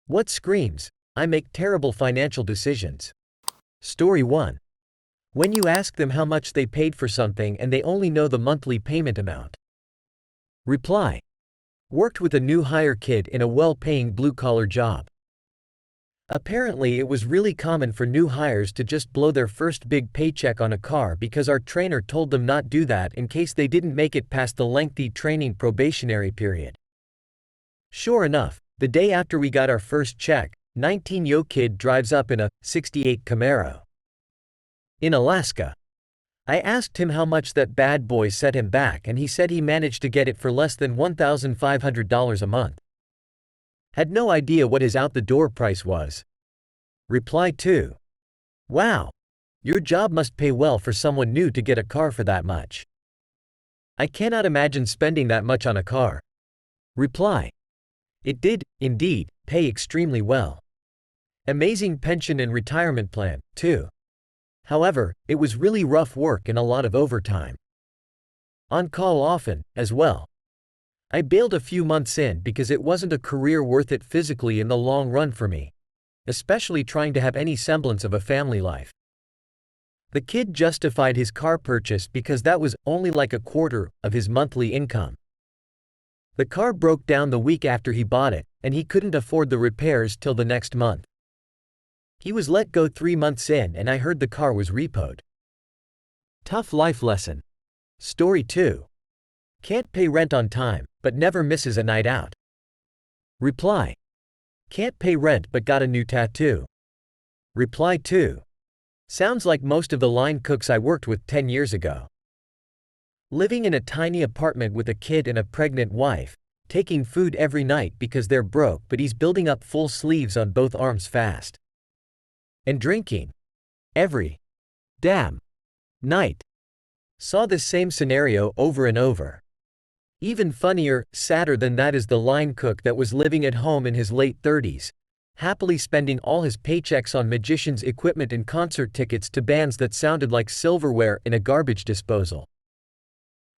What screams, I make terrible financial decisions. Story 1. When you ask them how much they paid for something and they only know the monthly payment amount. Reply. Worked with a new hire kid in a well-paying blue-collar job. Apparently it was really common for new hires to just blow their first big paycheck on a car because our trainer told them not do that in case they didn't make it past the lengthy training probationary period. Sure enough, the day after we got our first check, 19-year-old kid drives up in a '68 Camaro. In Alaska. I asked him how much that bad boy set him back and he said he managed to get it for less than $1,500 a month. Had no idea what his out-the-door price was. Reply 2. Wow. Your job must pay well for someone new to get a car for that much. I cannot imagine spending that much on a car. Reply. It did, indeed, pay extremely well. Amazing pension and retirement plan, too. However, it was really rough work and a lot of overtime. On call often, as well. I bailed a few months in because it wasn't a career worth it physically in the long run for me, especially trying to have any semblance of a family life. The kid justified his car purchase because that was only like a quarter of his monthly income. The car broke down the week after he bought it, and he couldn't afford the repairs till the next month. He was let go 3 months in and I heard the car was repoed. Tough life lesson. Story 2. Can't pay rent on time, but never misses a night out. Reply. Can't pay rent but got a new tattoo. Reply 2. Sounds like most of the line cooks I worked with 10 years ago. Living in a tiny apartment with a kid and a pregnant wife, taking food every night because they're broke but he's building up full sleeves on both arms fast. And drinking. Every damn night. Saw this same scenario over and over. Even funnier, sadder than that is the line cook that was living at home in his late 30s, happily spending all his paychecks on magicians' equipment and concert tickets to bands that sounded like silverware in a garbage disposal.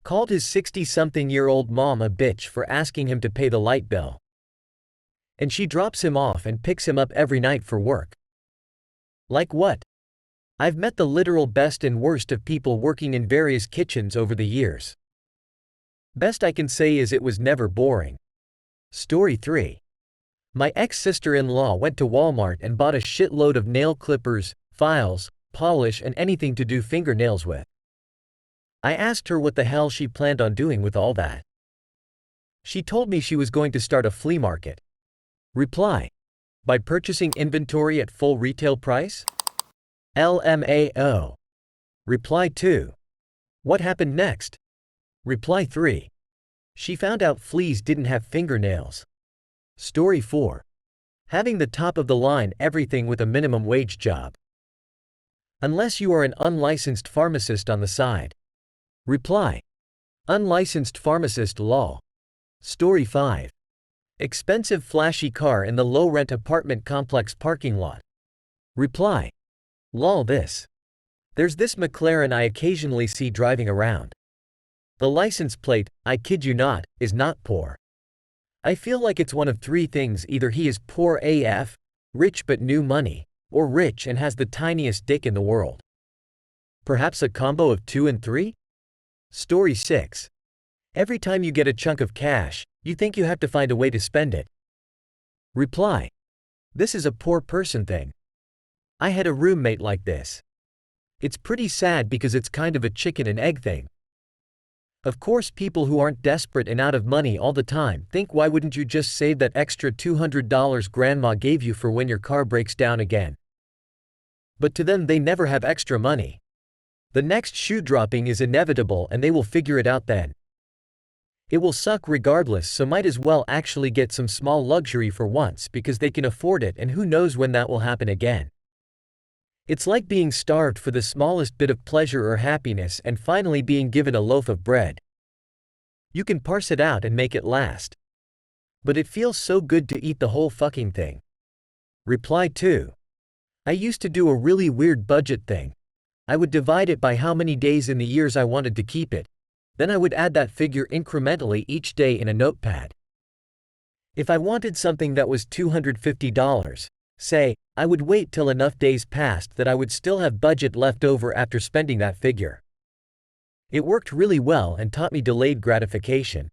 Called his 60-something-year-old mom a bitch for asking him to pay the light bill. And she drops him off and picks him up every night for work. Like what? I've met the literal best and worst of people working in various kitchens over the years. Best I can say is it was never boring. Story 3. My ex-sister-in-law went to Walmart and bought a shitload of nail clippers, files, polish and anything to do fingernails with. I asked her what the hell she planned on doing with all that. She told me she was going to start a flea market. Reply. By purchasing inventory at full retail price? LMAO. Reply 2. What happened next? Reply 3. She found out fleas didn't have fingernails. Story 4. Having the top of the line everything with a minimum wage job. Unless you are an unlicensed pharmacist on the side. Reply. Unlicensed pharmacist lol. Story 5. Expensive flashy car in the low-rent apartment complex parking lot. Reply. Lol this. There's this McLaren I occasionally see driving around. The license plate, I kid you not, is not poor. I feel like it's one of 3 things: either he is poor AF, rich but new money, or rich and has the tiniest dick in the world. Perhaps a combo of 2 and 3? Story 6. Every time you get a chunk of cash, you think you have to find a way to spend it. Reply. This is a poor person thing. I had a roommate like this. It's pretty sad because it's kind of a chicken and egg thing. Of course, people who aren't desperate and out of money all the time think, why wouldn't you just save that extra $200 grandma gave you for when your car breaks down again? But to them, they never have extra money. The next shoe dropping is inevitable and they will figure it out then. It will suck regardless, so might as well actually get some small luxury for once because they can afford it, and who knows when that will happen again. It's like being starved for the smallest bit of pleasure or happiness and finally being given a loaf of bread. You can parse it out and make it last. But it feels so good to eat the whole fucking thing. Reply 2. I used to do a really weird budget thing. I would divide it by how many days in the years I wanted to keep it. Then I would add that figure incrementally each day in a notepad. If I wanted something that was $250, say, I would wait till enough days passed that I would still have budget left over after spending that figure. It worked really well and taught me delayed gratification.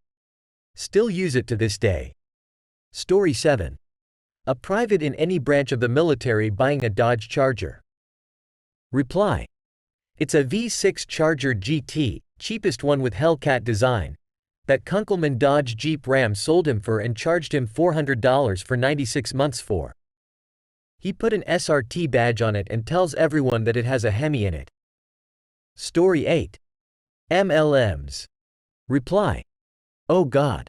Still use it to this day. Story 7. A private in any branch of the military buying a Dodge Charger. Reply. It's a V6 Charger GT, cheapest one with Hellcat design, that Kunkelman Dodge Jeep Ram sold him for and charged him $400 for 96 months for. He put an SRT badge on it and tells everyone that it has a Hemi in it. Story 8. MLMs. Reply. Oh God.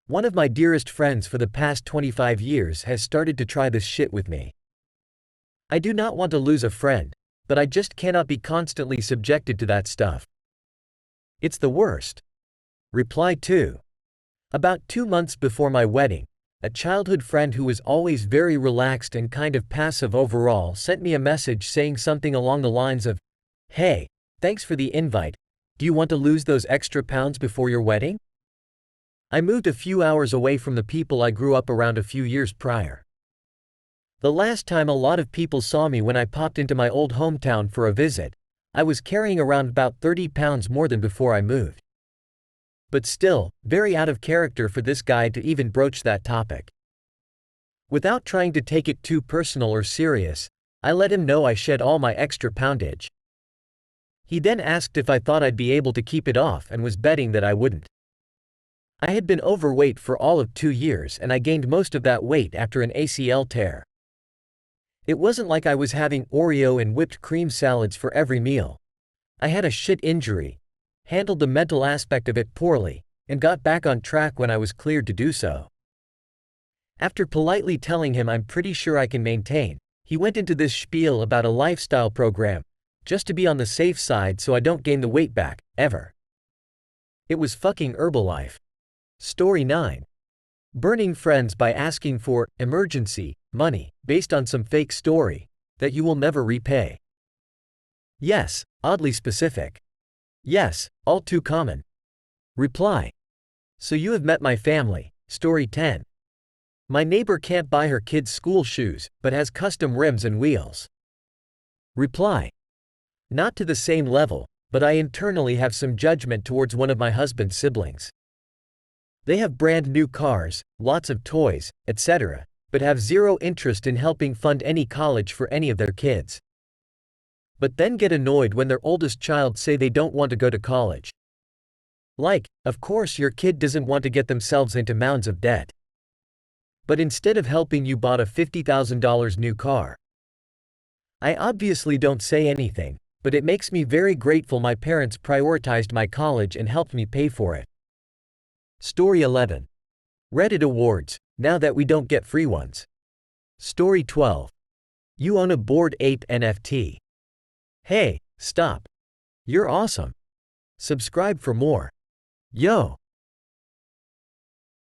One of my dearest friends for the past 25 years has started to try this shit with me. I do not want to lose a friend, but I just cannot be constantly subjected to that stuff. It's the worst. Reply 2. About 2 months before my wedding, a childhood friend who was always very relaxed and kind of passive overall sent me a message saying something along the lines of, "Hey, thanks for the invite. Do you want to lose those extra pounds before your wedding?" I moved a few hours away from the people I grew up around a few years prior. The last time a lot of people saw me when I popped into my old hometown for a visit, I was carrying around about 30 pounds more than before I moved. But still, very out of character for this guy to even broach that topic. Without trying to take it too personal or serious, I let him know I shed all my extra poundage. He then asked if I thought I'd be able to keep it off and was betting that I wouldn't. I had been overweight for all of 2 years and I gained most of that weight after an ACL tear. It wasn't like I was having Oreo and whipped cream salads for every meal. I had a shit injury, handled the mental aspect of it poorly, and got back on track when I was cleared to do so. After politely telling him I'm pretty sure I can maintain, he went into this spiel about a lifestyle program, just to be on the safe side so I don't gain the weight back, ever. It was fucking Herbalife. Story 9. Burning friends by asking for emergency money based on some fake story that you will never repay. Yes, oddly specific. Yes, all too common. Reply. So you have met my family. Story 10. My neighbor can't buy her kids school shoes, but has custom rims and wheels. Reply. Not to the same level, but I internally have some judgment towards one of my husband's siblings. They have brand new cars, lots of toys, etc., but have zero interest in helping fund any college for any of their kids. But then get annoyed when their oldest child say they don't want to go to college. Like, of course your kid doesn't want to get themselves into mounds of debt. But instead of helping you bought a $50,000 new car. I obviously don't say anything, but it makes me very grateful my parents prioritized my college and helped me pay for it. Story 11. Reddit awards, now that we don't get free ones. Story 12. You own a Bored Ape NFT. Hey, stop. You're awesome. Subscribe for more. Yo.